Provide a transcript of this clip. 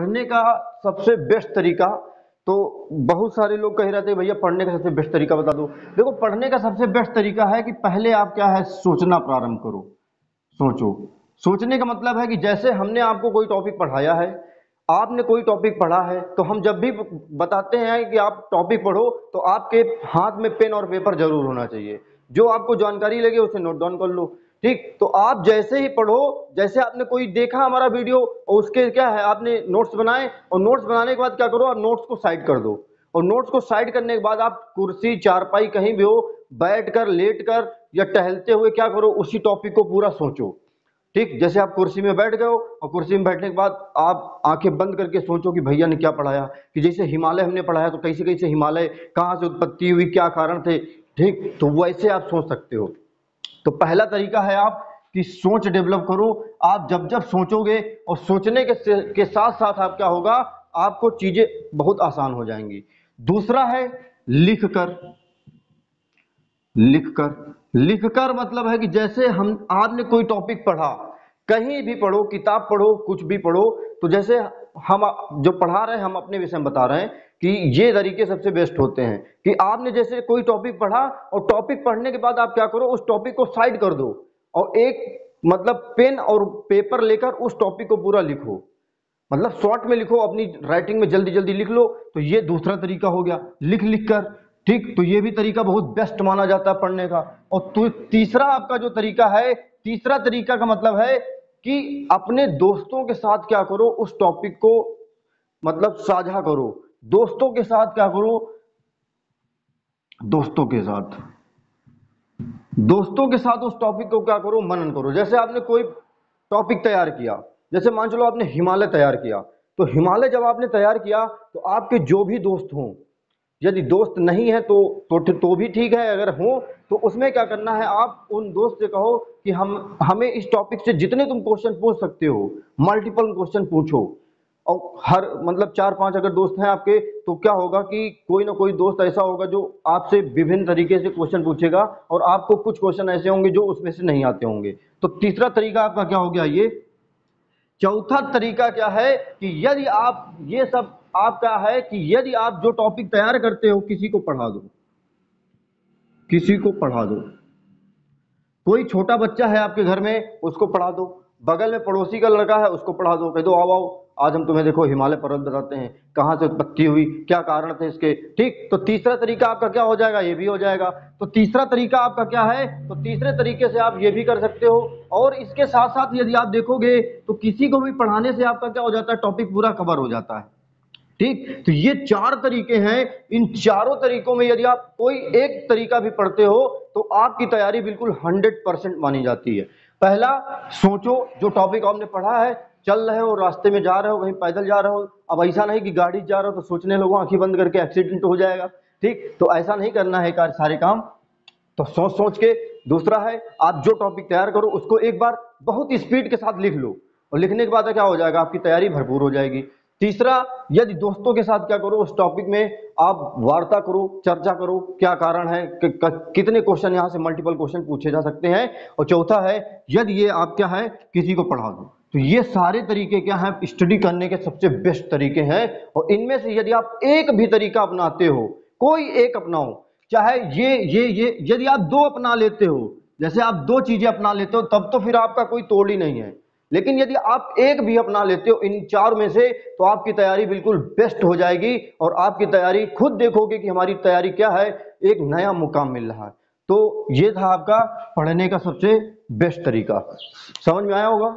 पढ़ने का सबसे बेस्ट तरीका, तो बहुत सारे लोग कह रहे थे भैया पढ़ने का सबसे बेस्ट तरीका बता दो। देखो पढ़ने का सबसे बेस्ट तरीका है कि पहले आप क्या है सोचना प्रारंभ करो। सोचो, सोचने का मतलब है कि जैसे हमने आपको कोई टॉपिक पढ़ाया है, आपने कोई टॉपिक पढ़ा है, तो हम जब भी बताते हैं कि आप टॉपिक पढ़ो तो आपके हाथ में पेन और पेपर जरूर होना चाहिए। जो आपको जानकारी लगे उसे नोट डाउन कर लो। ठीक, तो आप जैसे ही पढ़ो, जैसे आपने कोई देखा हमारा वीडियो और उसके क्या है आपने नोट्स बनाए, और नोट्स बनाने के बाद क्या करो, आप नोट्स को साइड कर दो। और नोट्स को साइड करने के बाद आप कुर्सी चारपाई कहीं भी हो, बैठकर लेटकर या टहलते हुए क्या करो, उसी टॉपिक को पूरा सोचो। ठीक, जैसे आप कुर्सी में बैठ गए हो और कुर्सी में बैठने के बाद आप आंखें बंद करके सोचो कि भैया ने क्या पढ़ाया, कि जैसे हिमालय हमने पढ़ाया तो कैसे कैसे हिमालय कहाँ से उत्पत्ति हुई, क्या कारण थे। ठीक, तो वैसे आप सोच सकते हो। तो पहला तरीका है आप कि सोच डेवलप करो। आप जब जब सोचोगे और सोचने के साथ साथ आप क्या होगा, आपको चीजें बहुत आसान हो जाएंगी। दूसरा है लिख कर। लिखकर मतलब है कि जैसे हम आपने कोई टॉपिक पढ़ा, कहीं भी पढ़ो, किताब पढ़ो, कुछ भी पढ़ो, तो जैसे हम जो पढ़ा रहे हैं हम अपने विषय में बता रहे हैं कि ये तरीके सबसे बेस्ट होते हैं कि आपने जैसे कोई टॉपिक पढ़ा और टॉपिक पढ़ने के बाद आप क्या करो, उस टॉपिक को साइड कर दो और एक मतलब पेन और पेपर लेकर उस टॉपिक को पूरा लिखो। मतलब शॉर्ट में लिखो, अपनी राइटिंग में जल्दी जल्दी लिख लो। तो ये दूसरा तरीका हो गया लिख लिख कर। ठीक, तो ये भी तरीका बहुत बेस्ट माना जाता है पढ़ने का। और तो तीसरा आपका जो तरीका है, तीसरा तरीका का मतलब है कि अपने दोस्तों के साथ क्या करो, उस टॉपिक को मतलब साझा करो। दोस्तों के साथ क्या करो, दोस्तों के साथ दोस्तों के साथ उस टॉपिक को क्या करो, मनन करो। जैसे आपने कोई टॉपिक तैयार किया, जैसे मान चलो आपने हिमालय तैयार किया, तो हिमालय जब आपने तैयार किया तो आपके जो भी दोस्त हों, यदि दोस्त नहीं है तो भी ठीक है, अगर हो तो उसमें क्या करना है, आप उन दोस्त से कहो कि हमें इस टॉपिक से जितने तुम क्वेश्चन पूछ सकते हो, मल्टीपल क्वेश्चन पूछो। और हर मतलब 4-5 अगर दोस्त हैं आपके, तो क्या होगा कि कोई ना कोई दोस्त ऐसा होगा जो आपसे विभिन्न तरीके से क्वेश्चन पूछेगा और आपको कुछ क्वेश्चन ऐसे होंगे जो उसमें से नहीं आते होंगे। तो तीसरा तरीका आपका क्या हो गया ये। चौथा तरीका क्या है कि यदि आप ये सब आपका है कि यदि आप जो टॉपिक तैयार करते हो किसी को पढ़ा दो, किसी को पढ़ा दो। कोई छोटा बच्चा है आपके घर में, उसको पढ़ा दो। बगल में पड़ोसी का लड़का है, उसको पढ़ा दो। कह दो आओ आओ, आज हम तुम्हें देखो हिमालय पर्वत बताते हैं, कहाँ से उत्पत्ति हुई, क्या कारण थे इसके। ठीक, तो तीसरा तरीका आपका क्या हो जाएगा, ये भी हो जाएगा। तो तीसरा तरीका आपका क्या है, तो तीसरे तरीके से आप ये भी कर सकते हो। और इसके साथ साथ यदि आप देखोगे तो किसी को भी पढ़ाने से आपका क्या हो जाता है, टॉपिक पूरा कवर हो जाता है। ठीक, तो ये 4 तरीके हैं। इन चारों तरीकों में यदि आप कोई एक तरीका भी पढ़ते हो तो आपकी तैयारी बिल्कुल 100% मानी जाती है। पहला, सोचो, जो टॉपिक आपने पढ़ा है, चल रहे हो, रास्ते में जा रहे हो, कहीं पैदल जा रहे हो, अब ऐसा नहीं कि गाड़ी जा रहे हो तो सोचने लगो आंखें बंद करके एक्सीडेंट हो जाएगा। ठीक, तो ऐसा नहीं करना है सारे काम, तो सोच सोच के। दूसरा है, आप जो टॉपिक तैयार करो उसको एक बार बहुत स्पीड के साथ लिख लो, और लिखने के बाद क्या हो जाएगा, आपकी तैयारी भरपूर हो जाएगी। तीसरा, यदि दोस्तों के साथ क्या करो, उस टॉपिक में आप वार्ता करो, चर्चा करो, क्या कारण है, कितने क्वेश्चन यहाँ से मल्टीपल क्वेश्चन पूछे जा सकते हैं। और चौथा है, यदि ये आप क्या है किसी को पढ़ा दो। तो ये सारे तरीके क्या हैं, स्टडी करने के सबसे बेस्ट तरीके हैं। और इनमें से यदि आप एक भी तरीका अपनाते हो, कोई एक अपनाओ, चाहे ये यदि आप 2 अपना लेते हो, जैसे आप 2 चीजें अपना लेते हो, तब तो फिर आपका कोई तोड़ ही नहीं है। लेकिन यदि आप एक भी अपना लेते हो इन 4 में से, तो आपकी तैयारी बिल्कुल बेस्ट हो जाएगी और आपकी तैयारी खुद देखोगे कि हमारी तैयारी क्या है, एक नया मुकाम मिल रहा है। तो ये था आपका पढ़ने का सबसे बेस्ट तरीका। समझ में आया होगा।